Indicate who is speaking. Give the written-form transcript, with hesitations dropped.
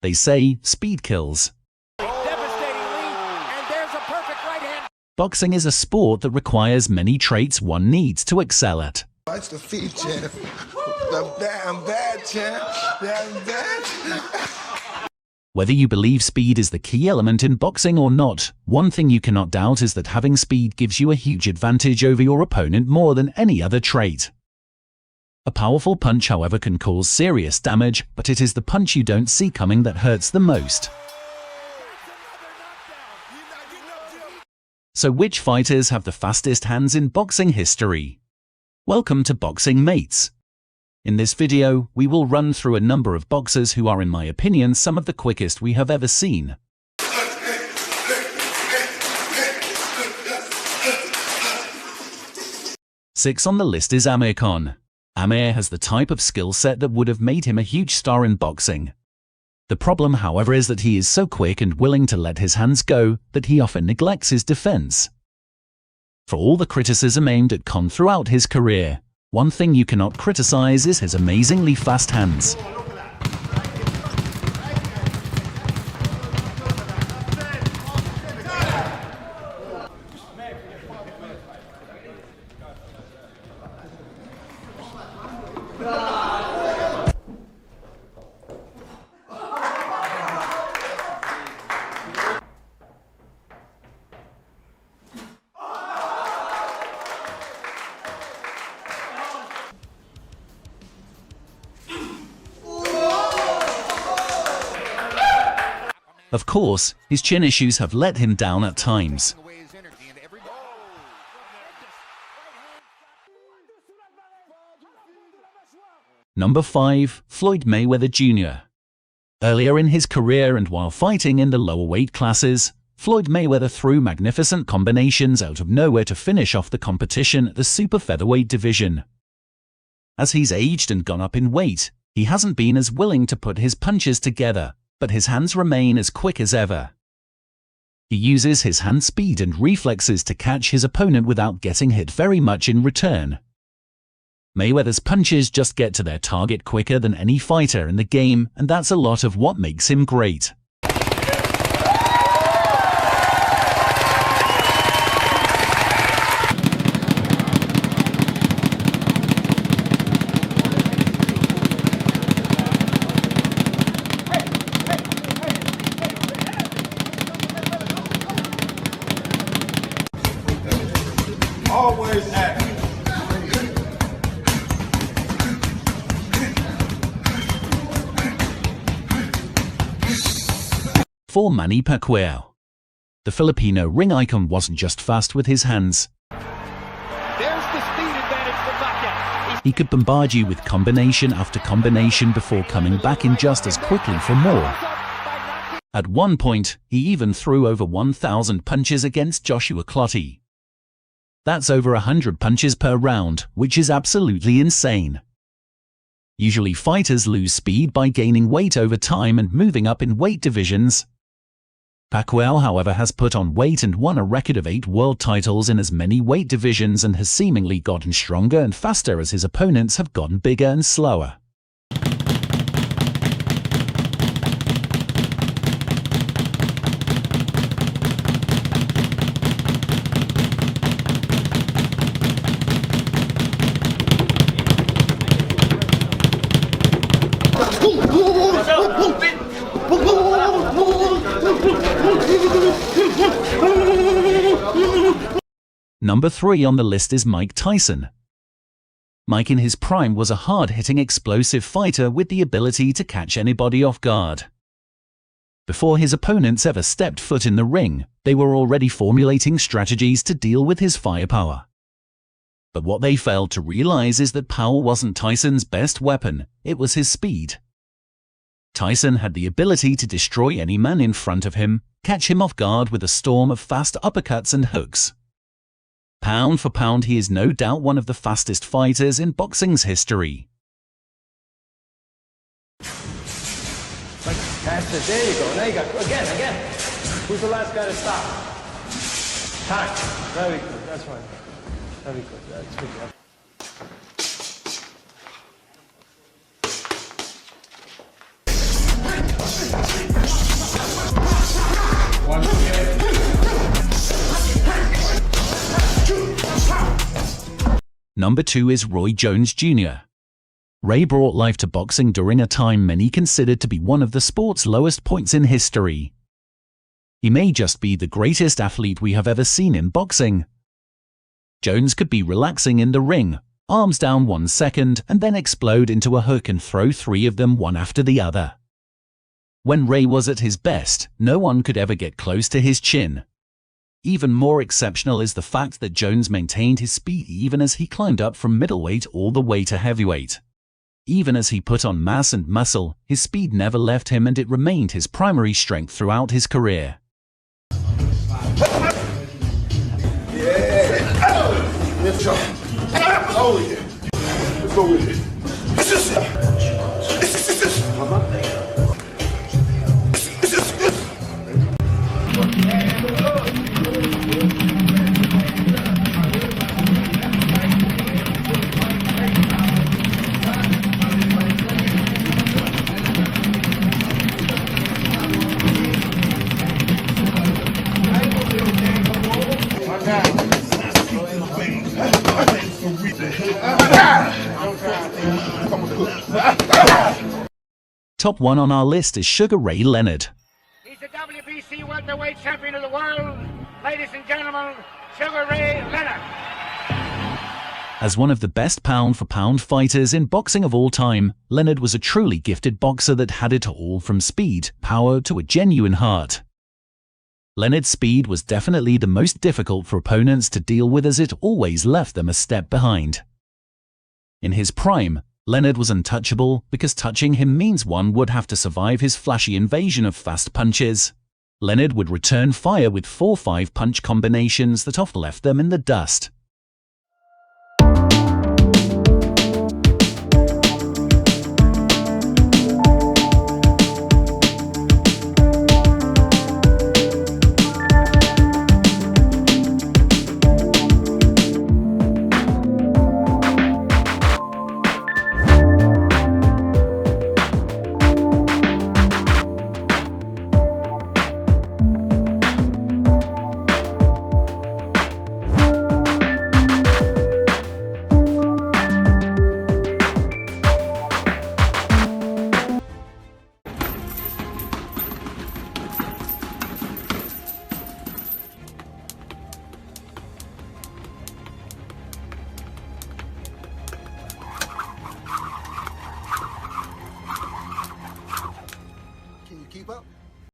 Speaker 1: They say speed kills.
Speaker 2: Devastating lead, and there's a perfect right hand.
Speaker 1: Boxing is a sport that requires many traits one needs to excel at.
Speaker 3: Watch the feet, champ. I'm bad, champ. I'm bad.
Speaker 1: Whether you believe speed is the key element in boxing or not, one thing you cannot doubt is that having speed gives you a huge advantage over your opponent more than any other trait. A powerful punch, however, can cause serious damage, but it is the punch you don't see coming that hurts the most. So which fighters have the fastest hands in boxing history? Welcome to Boxing Mates. In this video, we will run through a number of boxers who are, in my opinion, some of the quickest we have ever seen. Six on the list is Amir. Amir has the type of skill set that would have made him a huge star in boxing. The problem, however, is that he is so quick and willing to let his hands go that he often neglects his defense. For all the criticism aimed at Khan throughout his career, one thing you cannot criticize is his amazingly fast hands. Of course, his chin issues have let him down at times. Number 5. Floyd Mayweather Jr. Earlier in his career and while fighting in the lower weight classes, Floyd Mayweather threw magnificent combinations out of nowhere to finish off the competition at the super featherweight division. As he's aged and gone up in weight, he hasn't been as willing to put his punches together, but his hands remain as quick as ever. He uses his hand speed and reflexes to catch his opponent without getting hit very much in return. Mayweather's punches just get to their target quicker than any fighter in the game, and that's a lot of what makes him great.
Speaker 4: Always act.
Speaker 1: For Manny Pacquiao. The Filipino ring icon wasn't just fast with his hands.
Speaker 2: There's the speed advantage for Pacquiao.
Speaker 1: He could bombard you with combination after combination before coming back in just as quickly for more. At one point, he even threw over 1,000 punches against Joshua Clottey. That's over 100 punches per round, which is absolutely insane. Usually fighters lose speed by gaining weight over time and moving up in weight divisions. Pacquiao, however, has put on weight and won a record of 8 world titles in as many weight divisions and has seemingly gotten stronger and faster as his opponents have gotten bigger and slower. Number 3 on the list is Mike Tyson. Mike in his prime was a hard-hitting, explosive fighter with the ability to catch anybody off guard. Before his opponents ever stepped foot in the ring, they were already formulating strategies to deal with his firepower. But what they failed to realize is that power wasn't Tyson's best weapon, it was his speed. Tyson had the ability to destroy any man in front of him, catch him off guard with a storm of fast uppercuts and hooks. Pound for pound, he is no doubt one of the fastest fighters in boxing's history.
Speaker 4: That's it. There you go. Now you got again. Who's the last guy to stop? Time. Very good. That's fine. Very good. That's good.
Speaker 1: Number 2 is Roy Jones Jr. Ray brought life to boxing during a time many considered to be one of the sport's lowest points in history. He may just be the greatest athlete we have ever seen in boxing. Jones could be relaxing in the ring, arms down 1 second, and then explode into a hook and throw 3 of them one after the other. When Ray was at his best, no one could ever get close to his chin. Even more exceptional is the fact that Jones maintained his speed even as he climbed up from middleweight all the way to heavyweight. Even as he put on mass and muscle, his speed never left him and it remained his primary strength throughout his career.
Speaker 3: Let's go. Oh, yeah. Let's go with it. This is
Speaker 1: Top 1 on our list is Sugar Ray Leonard.
Speaker 2: He's the WBC welterweight champion of the world. Ladies and gentlemen, Sugar Ray Leonard.
Speaker 1: As one of the best pound-for-pound fighters in boxing of all time, Leonard was a truly gifted boxer that had it all from speed, power to a genuine heart. Leonard's speed was definitely the most difficult for opponents to deal with as it always left them a step behind. In his prime, Leonard was untouchable because touching him means one would have to survive his flashy invasion of fast punches. Leonard would return fire with 4-5 punch combinations that often left them in the dust.
Speaker 3: Can you keep up?